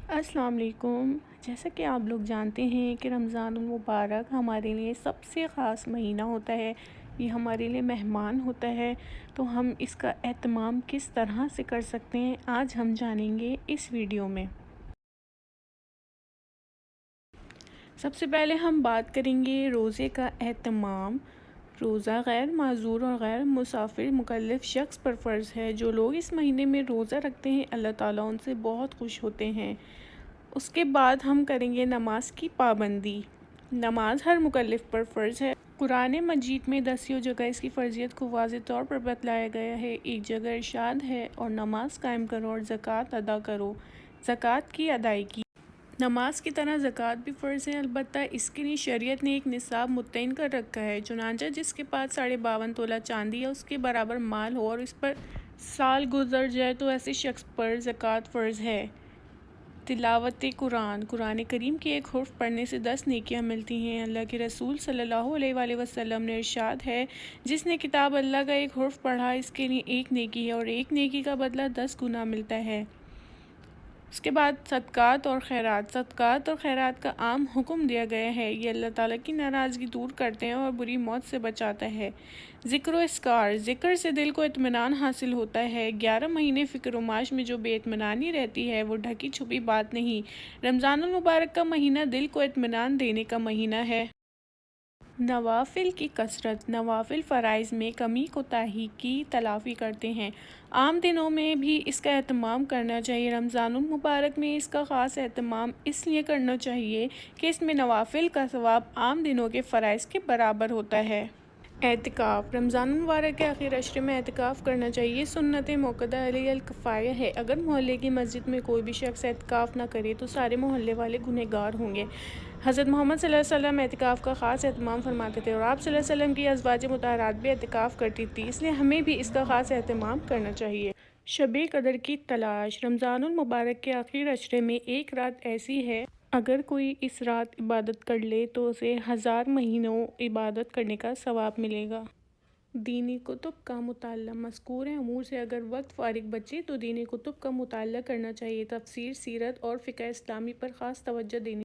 السلام علیکم۔ جیسا کہ آپ لوگ جانتے ہیں کہ رمضان المبارک ہمارے لیے سب سے خاص مہینہ ہوتا ہے، یہ ہمارے لیے مہمان ہوتا ہے، تو ہم اس کا اہتمام کس طرح سے کر سکتے ہیں آج ہم جانیں گے اس ویڈیو میں۔ سب سے پہلے ہم بات کریں گے روزے کا اہتمام۔ روزہ غیر معذور اور غیر مسافر مکلف شخص پر فرض ہے۔ جو لوگ اس مہینے میں روزہ رکھتے ہیں اللہ تعالیٰ ان سے بہت خوش ہوتے ہیں۔ اس کے بعد ہم کریں گے نماز کی پابندی۔ نماز ہر مکلف پر فرض ہے۔ قرآن مجید میں 10 جگہ اس کی فرضیت کو واضح طور پر بتلایا گیا ہے۔ ایک جگہ ارشاد ہے اور نماز قائم کرو اور زکوٰۃ ادا کرو۔ زکوٰۃ کی ادائیگی نماز کی طرح زکوٰۃ بھی فرض ہے، البتہ اس کے لیے شریعت نے ایک نصاب متعین کر رکھا ہے۔ چنانچہ جس کے پاس 52.5 تولہ چاندی یا اس کے برابر مال ہو اور اس پر سال گزر جائے تو ایسے شخص پر زکوٰۃ فرض ہے۔ تلاوت قرآن۔ قرآن کریم کے ایک حرف پڑھنے سے 10 نیکیاں ملتی ہیں۔ اللہ کے رسول صلی اللہ علیہ وآلہ وسلم نے ارشاد ہے، جس نے کتاب اللہ کا ایک حرف پڑھا اس کے لیے 1 نیکی ہے اور 1 نیکی کا بدلہ 10 گنا ملتا ہے۔ اس کے بعد صدقات اور خیرات۔ صدقات اور خیرات کا عام حکم دیا گیا ہے، یہ اللہ تعالیٰ کی ناراضگی دور کرتے ہیں اور بری موت سے بچاتا ہے۔ ذکر و اذکار۔ ذکر سے دل کو اطمینان حاصل ہوتا ہے۔ 11 مہینے فکر و معاش میں جو بے اطمینانی رہتی ہے وہ ڈھکی چھپی بات نہیں۔ رمضان المبارک کا مہینہ دل کو اطمینان دینے کا مہینہ ہے۔ نوافل کی کثرت۔ نوافل فرائض میں کمی کوتاہی کی تلافی کرتے ہیں۔ عام دنوں میں بھی اس کا اہتمام کرنا چاہیے۔ رمضان المبارک میں اس کا خاص اہتمام اس لیے کرنا چاہیے کہ اس میں نوافل کا ثواب عام دنوں کے فرائض کے برابر ہوتا ہے۔ اعتکاف۔ رمضان المبارک کے آخری عشرے میں اعتکاف کرنا چاہیے۔ یہ سنت موقدہ علی الکفایہ ہے۔ اگر محلے کی مسجد میں کوئی بھی شخص اعتکاف نہ کرے تو سارے محلے والے گنہگار ہوں گے۔ حضرت محمد صلی اللہ علیہ وسلم اعتکاف کا خاص اہتمام فرماتے تھے اور آپ صلی اللہ علیہ وسلم کی ازواج مطہرات بھی اعتکاف کرتی تھیں، اس لیے ہمیں بھی اس کا خاص اہتمام کرنا چاہیے۔ شب قدر کی تلاش۔ رمضان المبارک کے آخری عشرے میں ایک رات ایسی ہے، اگر کوئی اس رات عبادت کر لے تو اسے 1000 مہینوں عبادت کرنے کا ثواب ملے گا۔ دینی کتب کا مطالعہ۔ مذکور امور سے اگر وقت فارغ بچے تو دینی کتب کا مطالعہ کرنا چاہیے۔ تفسیر، سیرت اور فقہ اسلامی پر خاص توجہ دینی